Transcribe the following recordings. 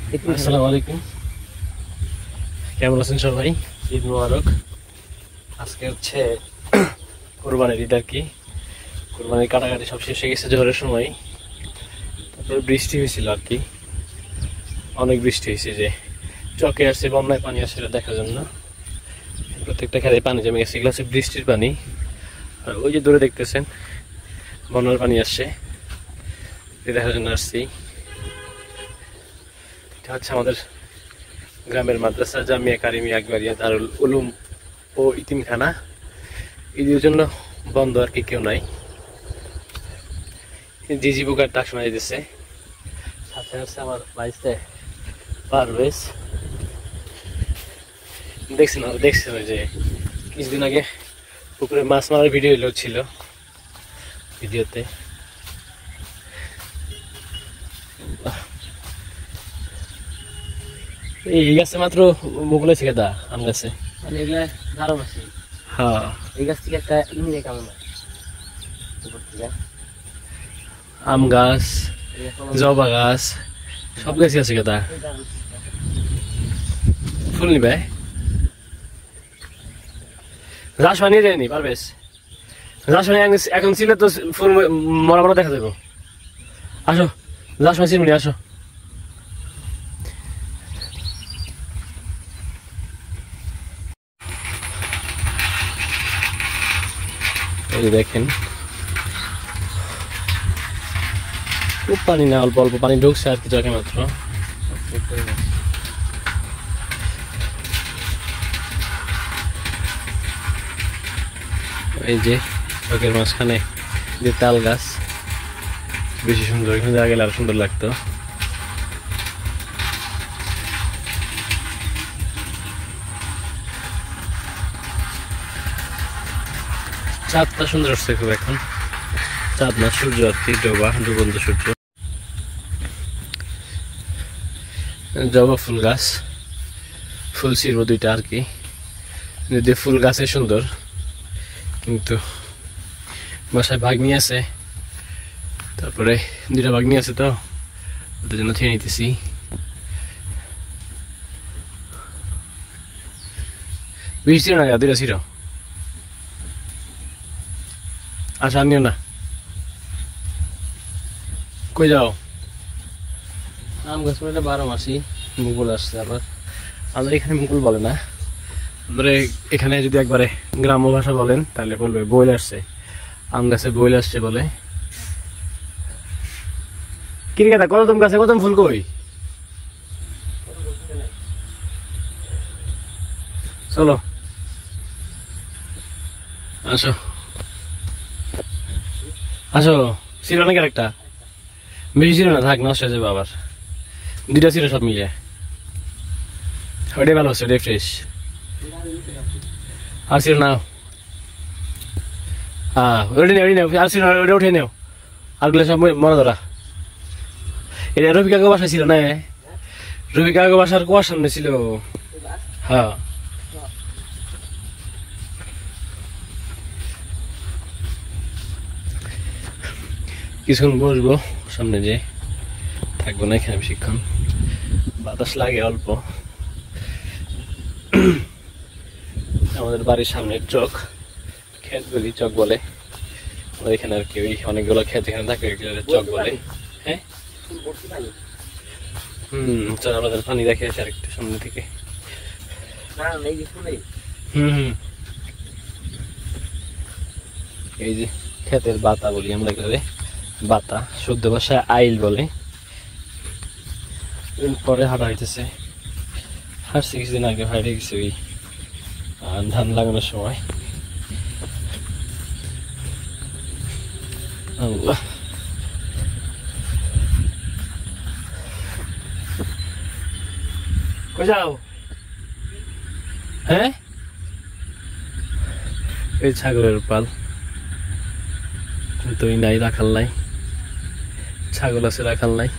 আসসালামু আলাইকুম, কেমন আছেন সবাই? ঈদ মোবারক। আজকে হচ্ছে কোরবানির ঈদ আর কি। কোরবানির কাটাকাটি সব শেষ হয়ে গেছে ঝড়ের সময়। তারপরে বৃষ্টি হয়েছিল আর কি, অনেক বৃষ্টি হয়েছে, যে চকে আসছে, বন্যায় পানি আসছে দেখার জন্য। প্রত্যেকটা খেতে পানি জমে গেছে, এগুলো হচ্ছে বৃষ্টির পানি। আর ওই যে দূরে দেখতেছেন বন্যার পানি আসছে, দেখার জন্য আসছি। এটা হচ্ছে আমাদের গ্রামের মাদ্রাসা জামিয়া কারিমিয়া আকবরিয়া দারুল উলুম ও ইতিমখানা। ঈদের জন্য বন্ধ আর কি, কেউ নাই। জিজি বুকার ডাক শোনা যেতেছে, সাথে হচ্ছে আমার বাইসে পারভেজ। দেখছেন ওই যে কিছুদিন আগে পুকুরে মাছ মারার ভিডিও ছিল ভিডিওতে। এই গাছে মাত্র মুকুল আছে কেদা আম গাছে, মানে এগুলা ধারণ আছে। হ্যাঁ, এই গাছ থেকে একটা ইমিনে কেমন আম গাছ, জবা গাছ, সব গাছই আছে কেদা। ফুল নিবে রাস বানিয়ে যায়নি পারবেশ, রাস বানিয়ে এখন ছিল তো ফুল মরা মরা দেখা যাবো। আসো রাস বানিয়ে আসো। এই দেখেন খুব পানি না, অল্প অল্প পানি ঢুকছে আর কি চোখে মাত্র। এই যে চোখের মাঝখানে যে তাল গাছ, বেশি সুন্দর, এখানে যাওয়া গেলে আরো সুন্দর লাগতো। চাঁদটা সুন্দর আসছে খুব এখন, চাঁদ না সূর্য আর কি, ডুবন্ত সূর্য। জবা ফুল গাছ, ফুল ছিড়বো দুইটা আর কি। যদি ফুল গাছে সুন্দর, কিন্তু বাসায় ভাগ্নি আছে, তারপরে দুইটা ভাগ্নি আছে তো ওদের জন্য খেয়ে নিতেছি। বেশি ছিল না, দুইটা ছিল। আচ্ছা আনিও না, কই যাও? আম গাছ বলে 12 মাসি মুকুল আসছে। আবার আমাদের এখানে মুকুল বলে না, আমাদের এখানে যদি একবারে গ্রাম্য ভাষা বলেন তাহলে বলবে বইল আসছে, আম গাছে বইল আসছে বলে। কিরকাটা কদম গাছে কদম ফুল কই? চলো আসো আসো। ছিল নাকি একটা? বেশি ছিল না, থাক, নষ্ট হয়ে যাবে আবার। দুইটা ছিল সব মিলে, ওটাই ভালো হচ্ছে, ওটাই ফ্রেশ। আর ছিল না, হ্যাঁ ওটা নেও, আর ছিল ওটা উঠে নেও, আরগুলো সব মনে ধরা। এটা রফিকাকে বাসা ছিল না, রফিকাকে বাসার কুয়ার সামনে ছিল। হ্যাঁ কিছুক্ষণ বসবো সামনে, যে থাকবো না এখানে বেশিক্ষণ, বাতাস লাগে অল্প। আমাদের বাড়ির সামনের চক, ক্ষেতগুলি চক বলে এখানে আর কি। ওই অনেকগুলো ক্ষেত এখানে থাকে, চক বলে। হ্যাঁ চল আমাদের পানি দেখে আছে আরেকটু সামনে থেকে। এই যে ক্ষেতের বাতা বলি আমরা, বাতা শুদ্ধ ভাষায় আইল বলে। পরে হাঁটা হইতেছে, হাঁটছে কিছুদিন আগে, হাঁটে গেছে ওই ধান লাগানোর সময়। যাও হ্যাঁ, এই ছাগলের পাল তো নাই, রাখাল নাই, ছাগল আছে রাখাল নাই।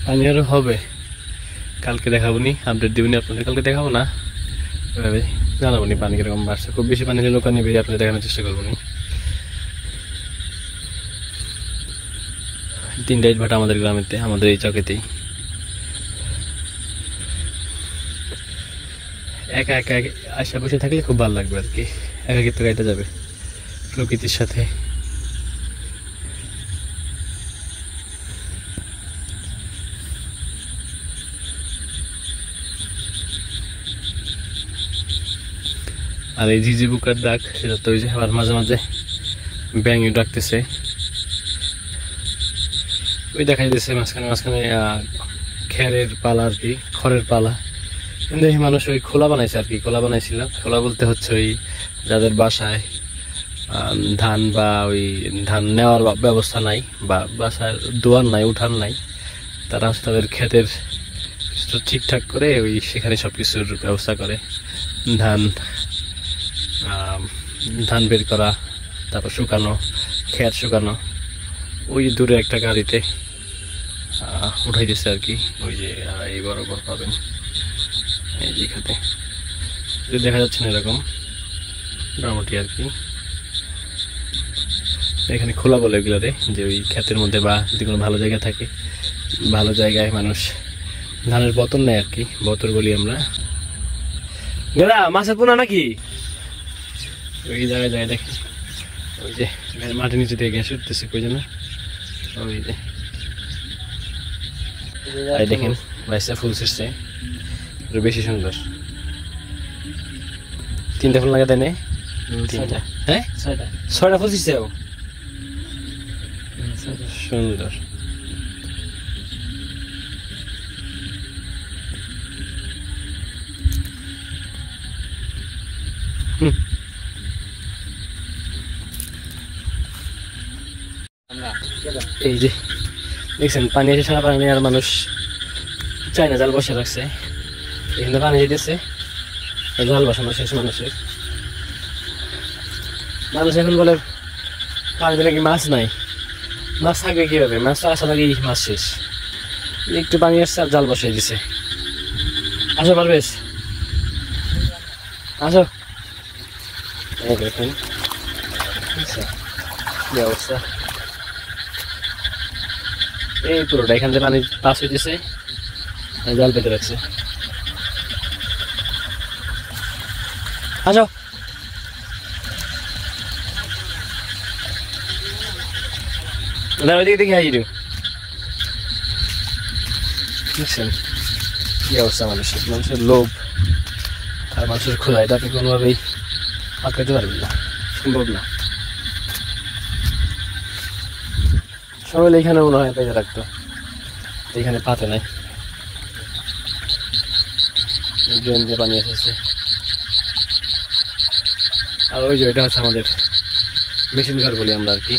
পানি আরো হবে, কালকে দেখাবো নি, আপডেট দিবনি আপনাদের, কালকে দেখাবো না, জানাবো নি পানি কিরকম বাড়ছে। খুব বেশি পানি হলে নৌকা নিবে, আপনাদের দেখানোর চেষ্টা করবো নি। তিনটা ইট ভাটা আমাদের গ্রামেতে, আমাদের এই চকেতেই। একা একা আশা বসে থাকলে খুব ভালো লাগবে আর কি, একাকিত্ব গাইতে যাবে প্রকৃতির সাথে। আর এই ঝিঝি বুকার ডাক, সেটা তো ওই যে আবার মাঝে মাঝে ব্যাঙে ডাকতেছে, ওই দেখা যাচ্ছে মাঝখানে মাঝখানে খেরের পালা আর কি, খড়ের পালা। কিন্তু এই মানুষ ওই খোলা বানাইছে আর কি, খোলা বানাইছিল। খোলা বলতে হচ্ছে ওই যাদের বাসায় ধান বা ওই ধান নেওয়ার ব্যবস্থা নাই, বা বাসায় দোয়ার নাই, উঠান নাই, তারা হচ্ছে তাদের ক্ষেতের ঠিকঠাক করে ওই সেখানে সব কিছুর ব্যবস্থা করে। ধান ধান বের করা, তারপর শুকানো, ক্ষেত শুকানো, ওই দূরে একটা গাড়িতে উঠাই দিচ্ছে আর কি। ওই যে এই বরাবর পাবেন, এই যেখানে দেখা যাচ্ছে না এরকম মোটামুটি আর কি। এখানে খোলা বলে এগুলোরে, যে ওই ক্ষেতের মধ্যে বা যদি কোনো ভালো জায়গা থাকে, ভালো জায়গায় মানুষ ধানের বতর নেয় আর কি, বতর বলি আমরা। দাদা মাছের পোনা নাকি? ওই জায়গায় জায়গায় দেখি, ওই যে মাটির নিচে দিয়ে গ্যাস উঠতেছে কই যেন, ওই যে দেখেন বাইশটা ফুল ছিটছে, বেশি সুন্দর। তিনটা ফুল লাগা দেয় না? তিনটা, হ্যাঁ 6টা ফুল ছিটছে, সুন্দর। এই যে দেখছেন পানি এসে সারা পানি, আর মানুষ চায় না, জাল বসে রাখছে। এখানে পানি যেতেছে, জাল বসানো শেষ মানুষের। মানুষ এখন বলে পানিতে নাকি মাছ নাই, মাছ থাকবে কিভাবে? মাছ তো আসা লাগেই মাছ শেষ। একটু পানি আসছে আর জাল বসিয়ে দিছে। আসো পারবেশ, আসো। দেখেন কি অবস্থা, এই পুরোটা এখান থেকে পানি পাস হইতেছে, জাল পেতে রাখছে। আসো, ওইদিকে দেখি হাজির। বুঝছেন কি অবস্থা মানুষের, মানুষের লোভ আর মানুষের ক্ষুধা, এটা আপনি কোনোভাবেই আটকাতে পারবেন না, সম্ভব না। সবাই এখানে মনে হয় পেতে রাখতো, এখানে পাতে নাই, ড্রেন দিয়ে পানি এসেছে। আর ওই যে এটা হচ্ছে আমাদের মেশিন ঘর বলি আমরা আর কি।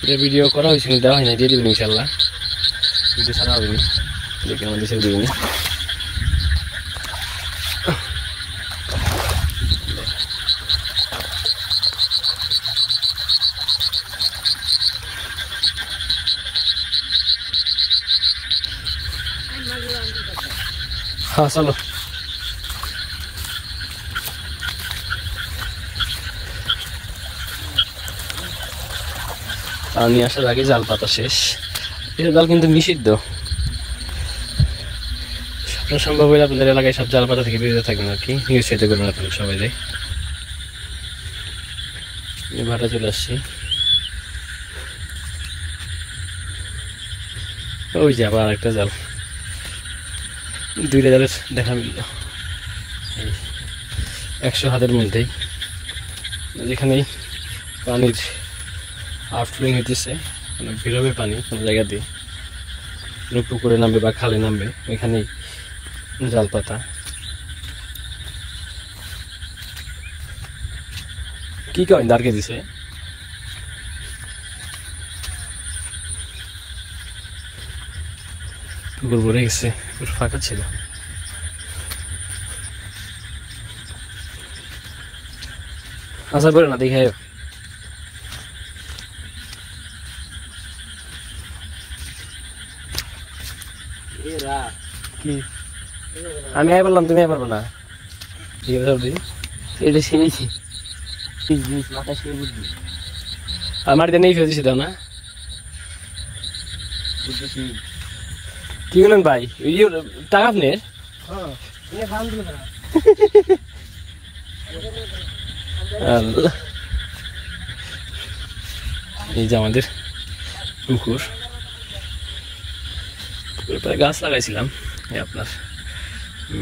এটা ভিডিও করা হয়েছে কিন্তু দেওয়া হয় না, দিয়ে দিবেন ইনশাল্লাহ, ভিডিও ছাড়া হবে না, দেখে আমাদের দেশে দিবেন। হ্যাঁ চলো, পানি আসার আগে জাল পাতা শেষ। এটা জাল কিন্তু নিষিদ্ধ, সম্ভব হলে আপনাদের এলাকায় সব জাল পাতা থেকে বেরিয়ে থাকবেন আর কি, নিউজ করবেন আপনাদের সবাই। ভাটা চলে আসছি, ওই যে আবার একটা জাল, দুইটা জালের দেখা মিলল 100 হাতের মধ্যেই। যেখানেই পানির আউটফ্লোয়িং হইতেছে, মানে বেরোবে পানি কোনো জায়গা দিয়ে, পুকুরে নামবে বা খালে নামবে, ওইখানেই জাল পাতা। কি কয় দাঁড়কে দিছে, পুকুর ভরে গেছে, পুকুর ফাঁকা ছিল। আশা করে না দেখায় কি, আমি আই বললাম তুমি আই পারবো না, ঠিক আছে এটা শিখেছি মাথা শিখে বুঝবি। আর মাটিতে নেই ফেলছি দাও না, বুঝতেছি। কি বলেন ভাই? টাকা আপনার? হ্যাঁ, এ বান দিল না। আল্লাহ। এই যে আমাদের পুকুর, পুকুরের পরে গাছ লাগাইছিলাম এই আপনার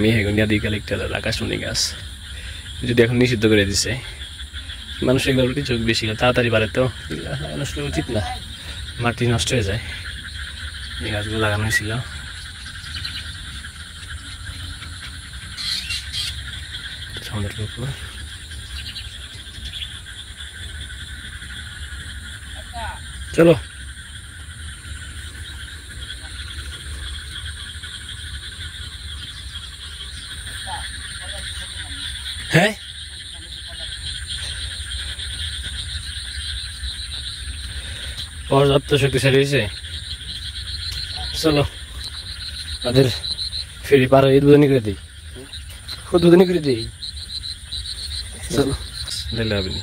মেহগনি কালেক্টরের আকাশমণি গাছ, যদি এখন নিষিদ্ধ করে দিছে। মানুষ এগুলোর প্রতি ঝোঁক বেশি, তাড়াতাড়ি বাড়ে তো নষ্ট উচিত না, মাটি নষ্ট হয়ে যায়। এই গাছগুলো লাগানো হয়েছিল। আমাদের পুকুর চলো। হ্যাঁ, পর্যাপ্ত শক্তিশালী হয়েছে। চলো আমাদের ফেরি পার হয়ে উদ্বোধনী করে দিই, উদ্বোধনী করে দিই। চলো, দিলে হবে না।